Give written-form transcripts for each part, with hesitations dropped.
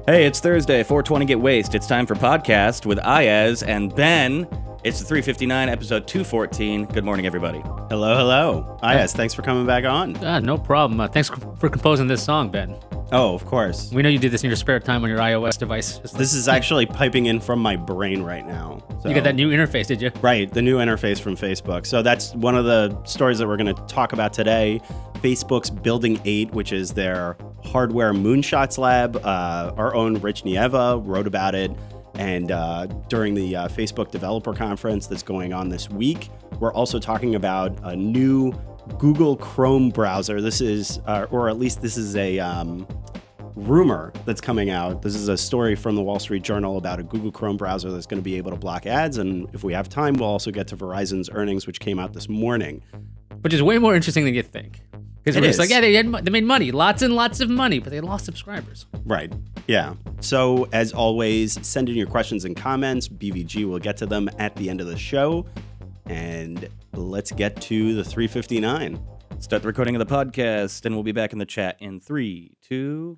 Hey, it's Thursday, 420 Get Waste. It's time for podcast with Iyaz and Ben. It's the 359, episode 214. Good morning, everybody. Hello. Iyaz, thanks for coming back on. No problem. Thanks for composing this song, Ben. Oh, of course. We know you do this in your spare time on your iOS device. This is actually piping in from my brain right now. So, you got that new interface, did you? Right, the new interface from Facebook. So that's one of the stories that we're going to talk about today. Facebook's Building 8, which is their hardware moonshots lab. Our own Rich Nieva wrote about it. And during the Facebook developer conference that's going on this week, we're also talking about a new Google Chrome browser. This is, or at least this is a rumor that's coming out. This is a story from the Wall Street Journal about a Google Chrome browser that's going to be able to block ads. And if we have time, we'll also get to Verizon's earnings, which came out this morning. Which is way more interesting than you think. Because we're just like, yeah, they made money, lots and lots of money, but they lost subscribers. Right. Yeah. So as always, send in your questions and comments. BVG will get to them at the end of the show. And let's get to the 359. Start the recording of the podcast, and we'll be back in the chat in 3, 2.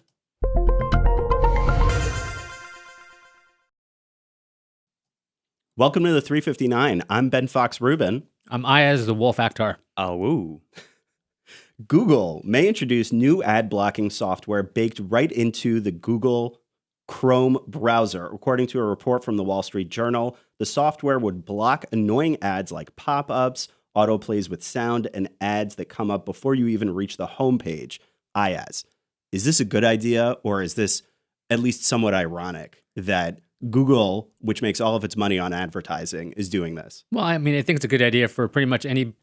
Welcome to the 359. I'm Ben Fox Rubin. I'm Iyaz, the Wolf Akhtar. Oh, ooh. Google may introduce new ad blocking software baked right into the Google Chrome browser. According to a report from the Wall Street Journal, the software would block annoying ads like pop-ups, autoplays with sound, and ads that come up before you even reach the homepage. Iyaz, is this a good idea, or is this at least somewhat ironic that Google, which makes all of its money on advertising, is doing this? Well, I mean, I think it's a good idea for pretty much any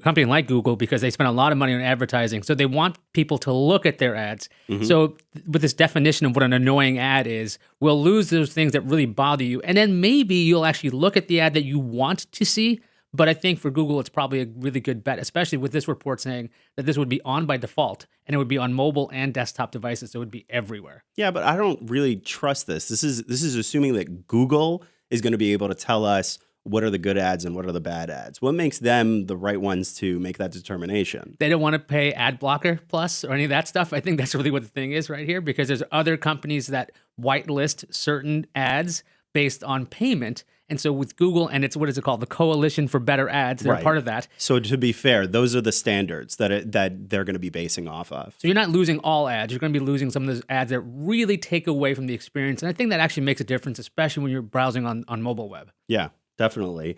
company like Google because they spend a lot of money on advertising. So they want people to look at their ads. Mm-hmm. So with this definition of what an annoying ad is, we'll lose those things that really bother you. And then maybe you'll actually look at the ad that you want to see. But I think for Google, it's probably a really good bet, especially with this report saying that this would be on by default and it would be on mobile and desktop devices. So it would be everywhere. Yeah, but I don't really trust this. This is assuming that Google is going to be able to tell us what are the good ads and what are the bad ads. What makes them the right ones to make that determination? They don't want to pay ad blocker plus or any of that stuff. I think that's really what the thing is right here, because there's other companies that whitelist certain ads based on payment. And so with Google, and it's, what is it called? The Coalition for Better Ads. They're part of that. So to be fair, those are the standards that they're going to be basing off of. So you're not losing all ads. You're going to be losing some of those ads that really take away from the experience. And I think that actually makes a difference, especially when you're browsing on mobile web. Yeah, definitely.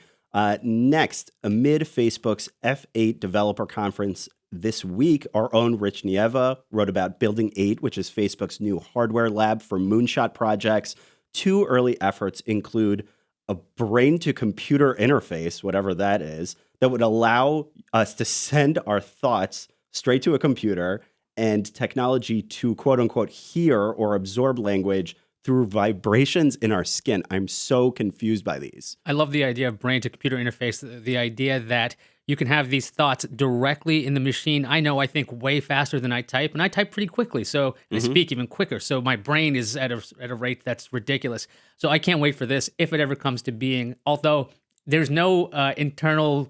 Next, amid Facebook's F8 developer conference this week, our own Rich Nieva wrote about Building 8, which is Facebook's new hardware lab for moonshot projects. Two early efforts include a brain-to-computer interface, whatever that is, that would allow us to send our thoughts straight to a computer, and technology to quote-unquote hear or absorb language through vibrations in our skin. I'm so confused by these. I love the idea of brain-to-computer interface, the idea that you can have these thoughts directly in the machine. I think way faster than I type, and I type pretty quickly, so I speak even quicker. So my brain is at a rate that's ridiculous. So I can't wait for this if it ever comes to being, although there's no internal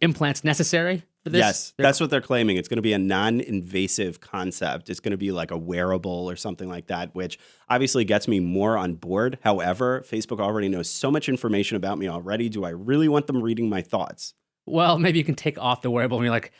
implants necessary for this. Yes, that's what they're claiming. It's going to be a non-invasive concept. It's going to be like a wearable or something like that, which obviously gets me more on board. However, Facebook already knows so much information about me already. Do I really want them reading my thoughts? Well, maybe you can take off the wearable and you're like,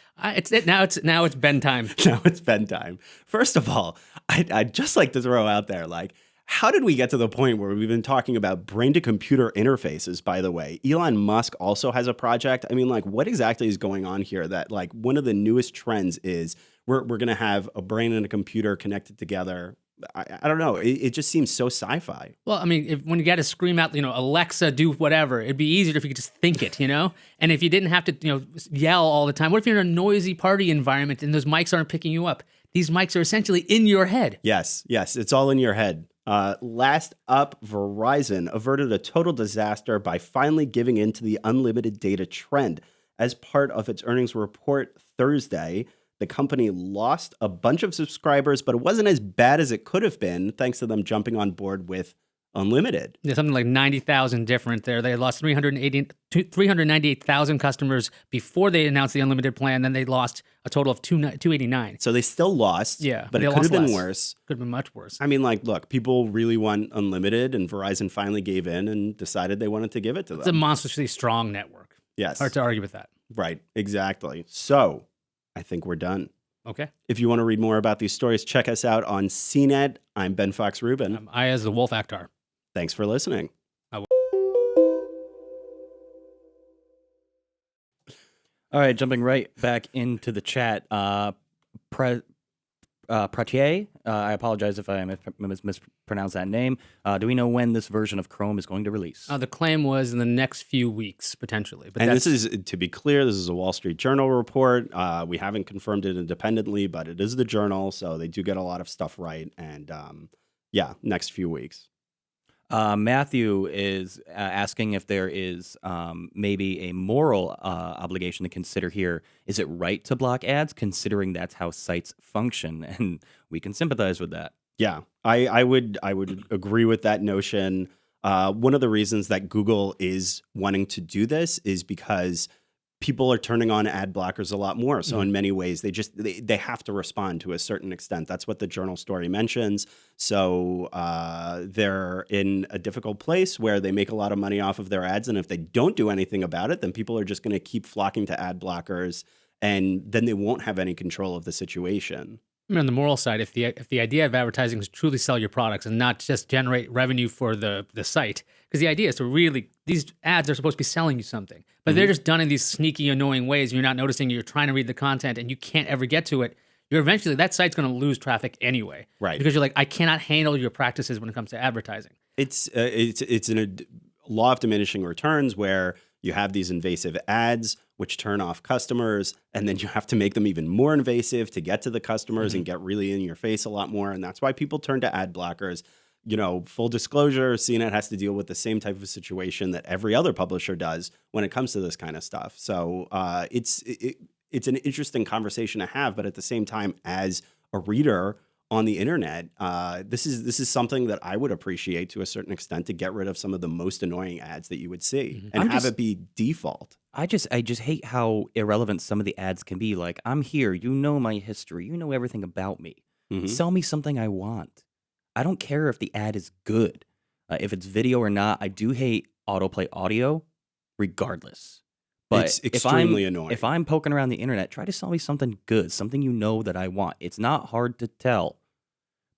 now it's bedtime. Now it's bedtime. First of all, I'd just like to throw out there, like, how did we get to the point where we've been talking about brain-to-computer interfaces, by the way? Elon Musk also has a project. I mean, like, what exactly is going on here that, like, one of the newest trends is we're going to have a brain and a computer connected together? I don't know. It just seems so sci-fi. Well, I mean, when you got to scream out, Alexa, do whatever, it'd be easier if you could just think it, And if you didn't have to, yell all the time. What if you're in a noisy party environment and those mics aren't picking you up? These mics are essentially in your head. Yes, it's all in your head. Last up, Verizon averted a total disaster by finally giving in to the unlimited data trend. As part of its earnings report Thursday, the company lost a bunch of subscribers, but it wasn't as bad as it could have been, thanks to them jumping on board with unlimited. There's something like 90,000 different there. They lost 398,000 customers before they announced the unlimited plan. Then they lost a total of 289. So they still lost. Yeah, but they it could have lost been less. worse. Could have been much worse. I mean, like, look, people really want unlimited, and Verizon finally gave in and decided they wanted to give it to It's a them. monstrously strong network. Yes. Hard to argue with that. Right, exactly. So I think we're done. Okay. If you want to read more about these stories, check us out on CNET. I'm Ben Fox Rubin. Iyaz the Wolf Akhtar. Thanks for listening. All right, jumping right back into the chat. Pratier, I apologize if I mispronounced that name. Do we know when this version of Chrome is going to release? The claim was in the next few weeks, potentially. But And this is, to be clear, this is a Wall Street Journal report. We haven't confirmed it independently, but it is the Journal, so they do get a lot of stuff right. And yeah, next few weeks. Matthew is asking if there is maybe a moral obligation to consider here. Is it right to block ads, considering that's how sites function? And we can sympathize with that. Yeah, I would agree with that notion. One of the reasons that Google is wanting to do this is because people are turning on ad blockers a lot more. So in many ways, they have to respond to a certain extent. That's what the Journal story mentions. So they're in a difficult place where they make a lot of money off of their ads. And if they don't do anything about it, then people are just going to keep flocking to ad blockers, and then they won't have any control of the situation. I mean, on the moral side, if the idea of advertising is truly sell your products and not just generate revenue for the site, because the idea is to really, these ads are supposed to be selling you something, but they're just done in these sneaky, annoying ways. You're not noticing, you're trying to read the content and you can't ever get to it. You're eventually, that site's going to lose traffic anyway. Right. Because you're like, I cannot handle your practices when it comes to advertising. It's a law of diminishing returns where you have these invasive ads which turn off customers, and then you have to make them even more invasive to get to the customers and get really in your face a lot more. And that's why people turn to ad blockers. You know, full disclosure, CNET has to deal with the same type of situation that every other publisher does when it comes to this kind of stuff. So it's an interesting conversation to have, but at the same time, as a reader on the internet, this is something that I would appreciate to a certain extent, to get rid of some of the most annoying ads that you would see and have it be default. I just hate how irrelevant some of the ads can be. Like, I'm here, you know my history, you know everything about me. Sell me something I want. I don't care if the ad is good. If it's video or not, I do hate autoplay audio, regardless. But It's extremely annoying. If I'm poking around the internet, try to sell me something good, something you know that I want. It's not hard to tell.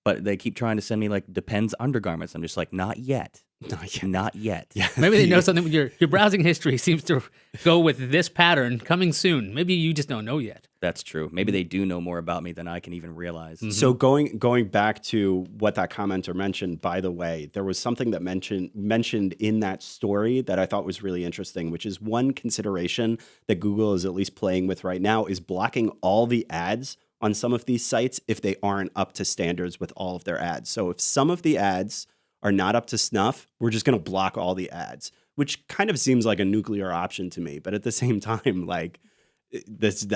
But they keep trying to send me like Depends undergarments. I'm just like, not yet. Not yet. Yeah. Maybe they know something. Your browsing history seems to go with this pattern coming soon. Maybe you just don't know yet. That's true. Maybe they do know more about me than I can even realize. So going back to what that commenter mentioned, by the way, there was something that mentioned in that story that I thought was really interesting, which is one consideration that Google is at least playing with right now is blocking all the ads on some of these sites if they aren't up to standards with all of their ads. So if some of the ads are not up to snuff, we're just going to block all the ads, which kind of seems like a nuclear option to me. But at the same time, like that's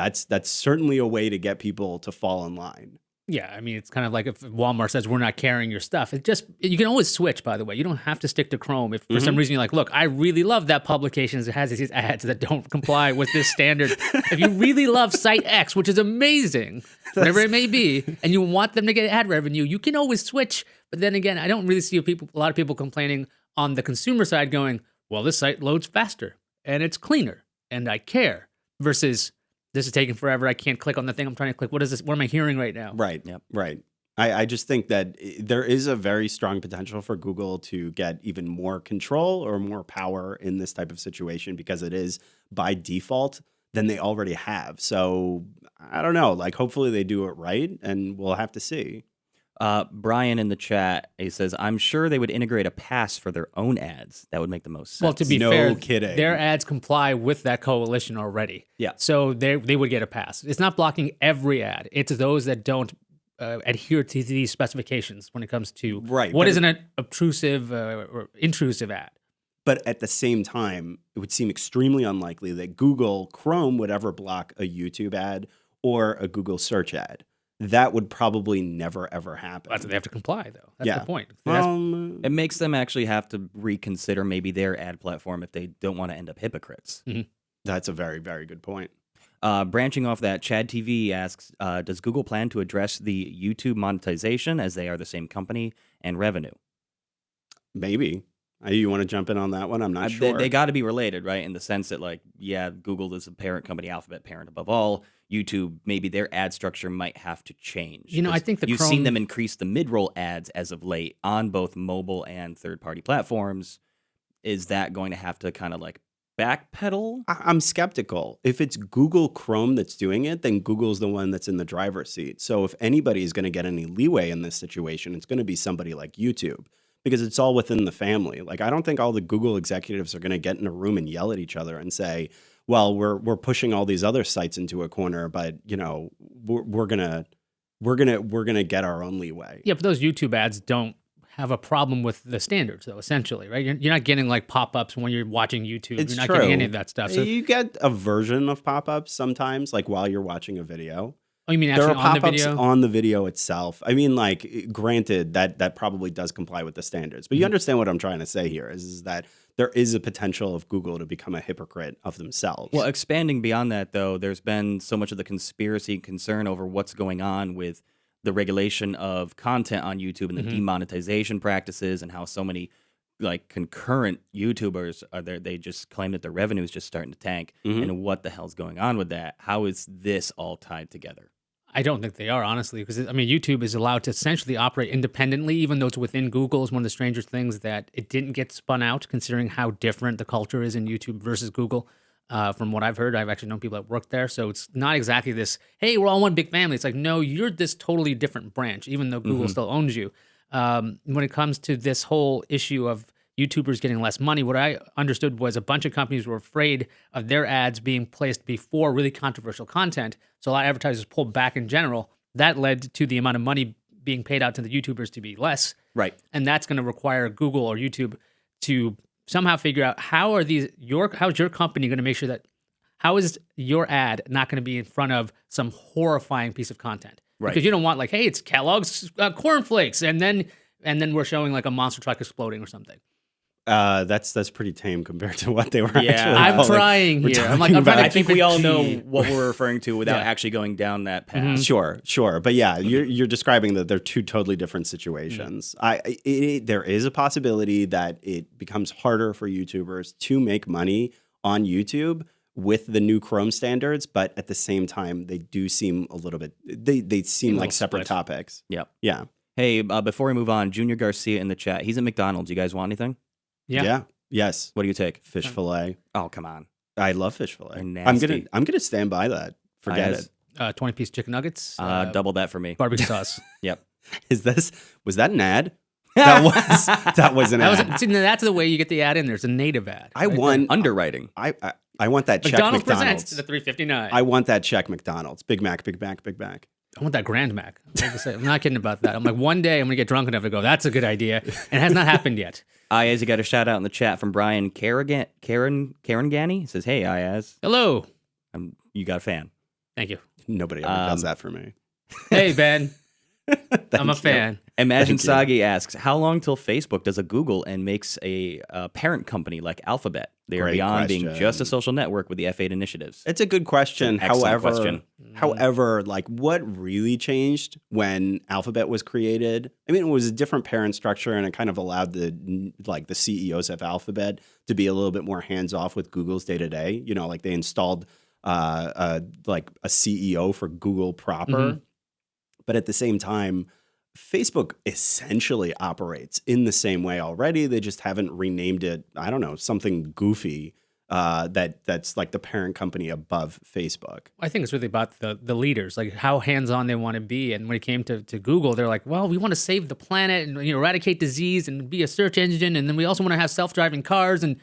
certainly a way to get people to fall in line. Yeah, I mean, it's kind of like if Walmart says we're not carrying your stuff. You can always switch, by the way. You don't have to stick to Chrome. If for some reason you're like, look, I really love that publication that has these ads that don't comply with this standard. If you really love Site X, which is amazing, whatever it may be, and you want them to get ad revenue, you can always switch. But then again, I don't really see a lot of people complaining on the consumer side going, well, this site loads faster and it's cleaner and I care, versus this is taking forever. I can't click on the thing I'm trying to click. What is this? What am I hearing right now? Right. Yep. Right. I just think that there is a very strong potential for Google to get even more control or more power in this type of situation, because it is by default than they already have. So I don't know, like hopefully they do it right, and we'll have to see. Brian in the chat, he says, I'm sure they would integrate a pass for their own ads. That would make the most sense. Well, to be No fair, kidding. their ads comply with that coalition already. Yeah. So they would get a pass. It's not blocking every ad. It's those that don't adhere to these specifications when it comes to what is an obtrusive or intrusive ad. But at the same time, it would seem extremely unlikely that Google Chrome would ever block a YouTube ad or a Google search ad. that would probably never, ever happen. That's what they have to comply, though. That's the point. It makes them actually have to reconsider maybe their ad platform if they don't want to end up hypocrites. That's a very, very good point. Branching off that, Chad TV asks, does Google plan to address the YouTube monetization as they are the same company and revenue? Maybe. You want to jump in on that one? I'm not sure. They got to be related, right? In the sense that, like, yeah, Google is a parent company, Alphabet parent above all. YouTube, maybe their ad structure might have to change. I think you've seen them increase the mid-roll ads as of late on both mobile and third-party platforms. Is that going to have to kind of like backpedal? I'm skeptical. If it's Google Chrome that's doing it, then Google's the one that's in the driver's seat. So if anybody is going to get any leeway in this situation, it's going to be somebody like YouTube, because it's all within the family. Like, I don't think all the Google executives are going to get in a room and yell at each other and say, well, we're pushing all these other sites into a corner, but we're gonna get our own leeway. Yeah, but those YouTube ads don't have a problem with the standards, though. Essentially, right? You're not getting like pop-ups when you're watching YouTube. It's you're not true. getting any of that stuff. So you get a version of pop-ups sometimes, like while you're watching a video. Oh, you mean there actually are on the pop-ups video? on the video itself. I mean, like, granted, that probably does comply with the standards, but you understand what I'm trying to say here is that there is a potential of Google to become a hypocrite of themselves. Well, expanding beyond that, though, there's been so much of the conspiracy and concern over what's going on with the regulation of content on YouTube and the demonetization practices, and how so many like concurrent YouTubers are there. They just claim that their revenue is just starting to tank. And what the hell's going on with that? How is this all tied together? I don't think they are, honestly, because I mean, YouTube is allowed to essentially operate independently, even though it's within Google. Is one of the stranger things that it didn't get spun out, considering how different the culture is in YouTube versus Google. From what I've heard, I've actually known people that work there, so it's not exactly this, hey, we're all one big family. It's like, no, you're this totally different branch, even though Google still owns you. When it comes to this whole issue of YouTubers getting less money, what I understood was a bunch of companies were afraid of their ads being placed before really controversial content. So a lot of advertisers pulled back in general. That led to the amount of money being paid out to the YouTubers to be less. Right. And that's going to require Google or YouTube to somehow figure out how's your company going to make sure that, how is your ad not going to be in front of some horrifying piece of content? Right. Because you don't want like, hey, it's Kellogg's cornflakes, and then we're showing like a monster truck exploding or something. That's pretty tame compared to what they were actually. I'm trying here. I'm trying to I think we all know G. what we're referring to without actually going down that path. Sure. But yeah, you're describing that they're two totally different situations. There is a possibility that it becomes harder for YouTubers to make money on YouTube with the new Chrome standards, but at the same time, they do seem a little bit. They seem like separate topics. Yep. Yeah. Hey, before we move on, Junior Garcia in the chat. He's at McDonald's. You guys want anything? Yeah. Yes. What do you take? Fish fillet. Oh, come on. I love fish fillet. Nasty. I'm gonna stand by that. Forget it. 20-piece chicken nuggets. Double that for me. Barbecue sauce. Yep. Was that an ad? That was an ad. See, that's the way you get the ad in. There's a native ad. I want underwriting. I want that check McDonald's McDonald's. presents to the $3.59. I want that check McDonald's. Big Mac, Big Mac, Big Mac. I want that Grand Mac. I'm not kidding about that. I'm like, one day I'm going to get drunk enough to go, that's a good idea. And it has not happened yet. Iyaz, you got a shout out in the chat from Brian Karangani. He says, hey, Iyaz. Hello. You got a fan. Thank you. Nobody ever does that for me. Hey, Ben. I'm a fan. Imagine Sagi asks, how long till Facebook does a Google and makes a parent company like Alphabet? They are beyond being just a social network with the F8 initiatives. It's a good question. However, like, what really changed when Alphabet was created? I mean, it was a different parent structure, and it kind of allowed the CEOs of Alphabet to be a little bit more hands off with Google's day to day. You know, like they installed a CEO for Google proper, but at the same time, Facebook essentially operates in the same way already. They just haven't renamed it, I don't know, something goofy that's like the parent company above Facebook. I think it's really about the leaders, like how hands-on they want to be. And when it came to Google, they're like, well, we want to save the planet and eradicate disease and be a search engine. And then we also want to have self-driving cars. And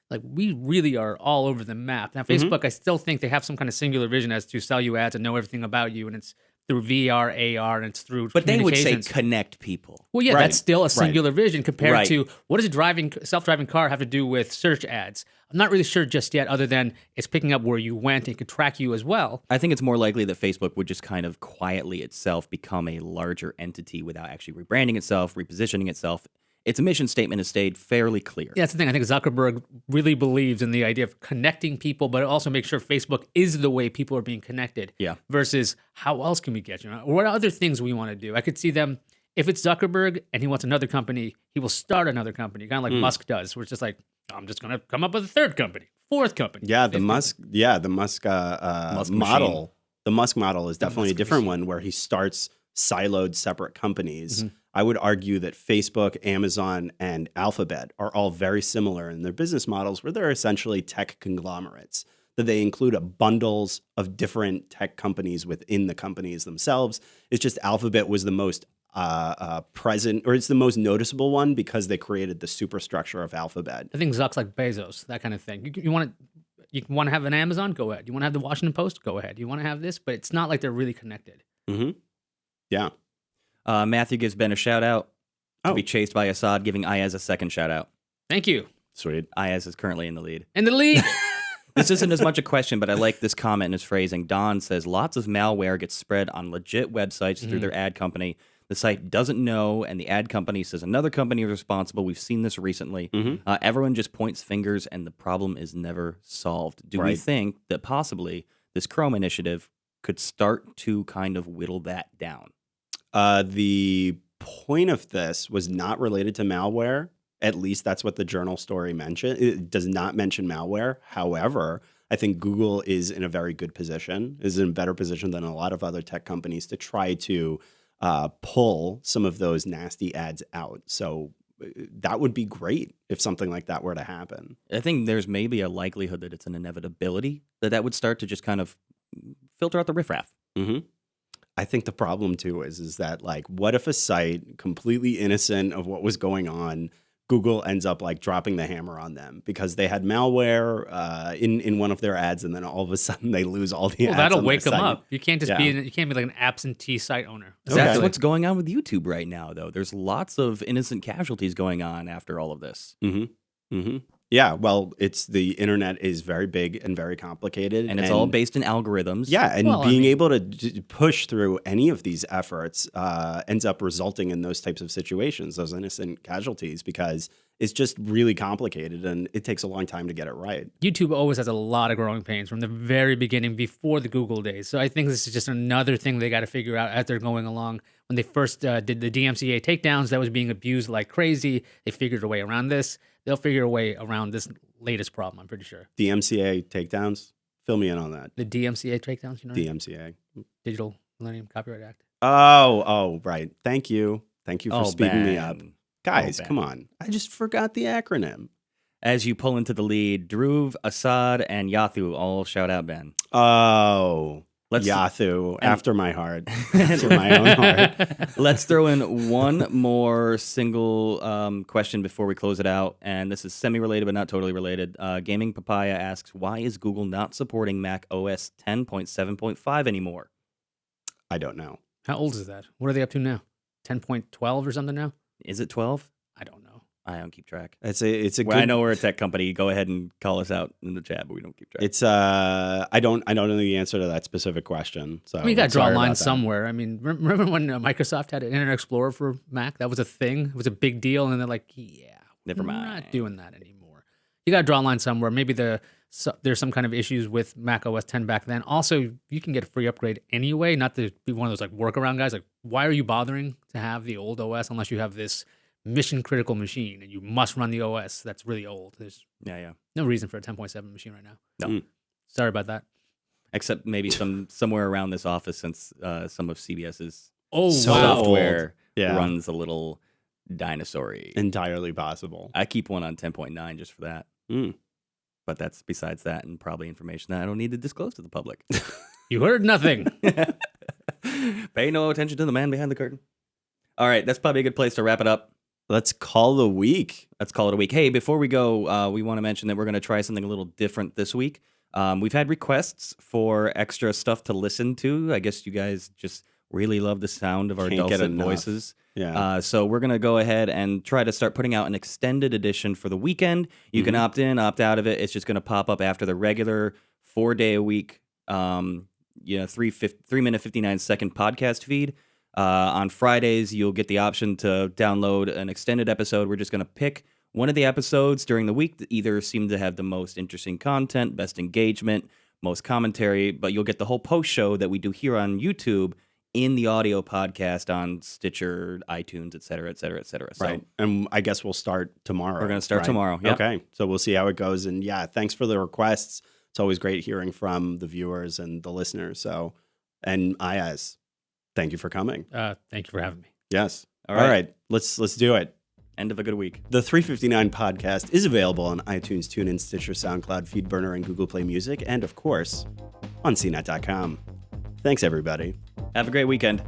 like, we really are all over the map. Now, Facebook, I still think they have some kind of singular vision as to sell you ads and know everything about you. And it's through VR, AR, and it's through But they would say communications. connect people. Well, yeah, Right. that's still a singular vision compared Right. to what does a self-driving car have to do with search ads? I'm not really sure just yet, other than it's picking up where you went and can track you as well. I think it's more likely that Facebook would just kind of quietly itself become a larger entity without actually rebranding itself, repositioning itself. Its mission statement has stayed fairly clear. Yeah, that's the thing. I think Zuckerberg really believes in the idea of connecting people, but also make sure Facebook is the way people are being connected. Yeah. Versus how else can we get you? Or what other things we want to do? I could see them, if it's Zuckerberg and he wants another company, he will start another company, kind of like Musk does, where it's just like, I'm just going to come up with a third company, fourth company. Yeah, the fifth Musk. Yeah, the Musk, Musk model. machine. The Musk model is definitely a Musk different machine. one where he starts siloed separate companies. I would argue that Facebook, Amazon, and Alphabet are all very similar in their business models, where they're essentially tech conglomerates. That they include bundles of different tech companies within the companies themselves. It's just Alphabet was the most present, or it's the most noticeable one because they created the superstructure of Alphabet. I think Zuck's like Bezos, that kind of thing. You want to have an Amazon? Go ahead. You want to have the Washington Post? Go ahead. You want to have this? But it's not like they're really connected. Mm-hmm. Yeah. Matthew gives Ben a shout out to Oh. be chased by Assad, giving Iyaz a second shout out. Thank you. Sweet. Iyaz is currently in the lead. And the lead. This isn't as much a question, but I like this comment and his phrasing. Don says, lots of malware gets spread on legit websites through their ad company. The site doesn't know, and the ad company says another company is responsible. We've seen this recently. Everyone just points fingers, and the problem is never solved. Do we Right. think that possibly this Chrome initiative could start to kind of whittle that down? The point of this was not related to malware. At least that's what the journal story mentioned. It does not mention malware. However, I think Google is in a very good position, is in a better position than a lot of other tech companies to try to pull some of those nasty ads out. So that would be great if something like that were to happen. I think there's maybe a likelihood that it's an inevitability that would start to just kind of filter out the riffraff. Mm-hmm. I think the problem too is that, like, what if a site completely innocent of what was going on, Google ends up like dropping the hammer on them because they had malware in one of their ads, and then all of a sudden they lose all the ads. That'll on their wake them site. up. You can't just Yeah. you can't be like an absentee site owner. That's what's going on with YouTube right now, though. There's lots of innocent casualties going on after all of this. Mm-hmm. Mm-hmm. Yeah, well, the internet is very big and very complicated. And it's all based in algorithms. Yeah, and Well, I being mean- able to push through any of these efforts ends up resulting in those types of situations, those innocent casualties, because it's just really complicated and it takes a long time to get it right. YouTube always has a lot of growing pains from the very beginning, before the Google days. So I think this is just another thing they got to figure out as they're going along. When they first did the DMCA takedowns, that was being abused like crazy. They figured a way around this. They'll figure a way around this latest problem, I'm pretty sure. DMCA takedowns, fill me in on that. The DMCA takedowns, you know? DMCA. Digital Millennium Copyright Act. Oh, right. Thank you for speeding me up. Ben. Guys, Ben. come on. I just forgot the acronym. As you pull into the lead, Dhruv, Assad, and Yathu all shout out Ben. Oh, Let's- Yathu, after my heart, after my own heart. Let's throw in one more single question before we close it out. And this is semi-related but not totally related. Gaming Papaya asks, why is Google not supporting Mac OS 10.7.5 anymore? I don't know. How old is that? What are they up to now? 10.12 or something now? Is it 12? I don't know. I don't keep track. It's a Well, good. I know we're a tech company. Go ahead and call us out in the chat, but we don't keep track. It's I don't know the answer to that specific question. So I mean, you got to draw a sorry line about that. somewhere. I mean, remember when Microsoft had an Internet Explorer for Mac? That was a thing. It was a big deal. And they're like, yeah, Never we're mind. not doing that anymore. You got to draw a line somewhere. Maybe there's some kind of issues with Mac OS 10 back then. Also, you can get a free upgrade anyway, not to be one of those like workaround guys. Like, why are you bothering to have the old OS unless you have this mission critical machine and you must run the OS that's really old? There's Yeah. no reason for a 10.7 machine right now. No. Mm. Sorry about that. Except maybe somewhere around this office, since some of CBS's Oh, So wow. old. software Yeah. runs a little dinosaur-y. Entirely possible. I keep one on 10.9 just for that. Mm. But that's besides that, and probably information that I don't need to disclose to the public. You heard nothing. Pay no attention to the man behind the curtain. All right, that's probably a good place to wrap it up. Let's call the week. Let's call it a week. Hey, before we go, we want to mention that we're going to try something a little different this week. We've had requests for extra stuff to listen to. I guess you guys just Really love the sound of our Can't get dulcet enough. voices. Yeah. So we're going to go ahead and try to start putting out an extended edition for the weekend. You can opt in, opt out of it. It's just going to pop up after the regular 4-day-a-week, 3-minute, 59-second podcast feed. On Fridays, you'll get the option to download an extended episode. We're just going to pick one of the episodes during the week that either seem to have the most interesting content, best engagement, most commentary, but you'll get the whole post show that we do here on YouTube in the audio podcast on Stitcher, iTunes, et cetera, et cetera, et cetera. So Right. And I guess we'll start tomorrow. we're going to start right? tomorrow. Yep. Okay. So we'll see how it goes. And yeah, thanks for the requests. It's always great hearing from the viewers and the listeners. So, and Iyaz, thank you for coming. Thank you for having me. Yes. All All right. right. Let's do it. End of a good week. The 359 podcast is available on iTunes, TuneIn, Stitcher, SoundCloud, FeedBurner, and Google Play Music, and of course, on CNET.com. Thanks, everybody. Have a great weekend.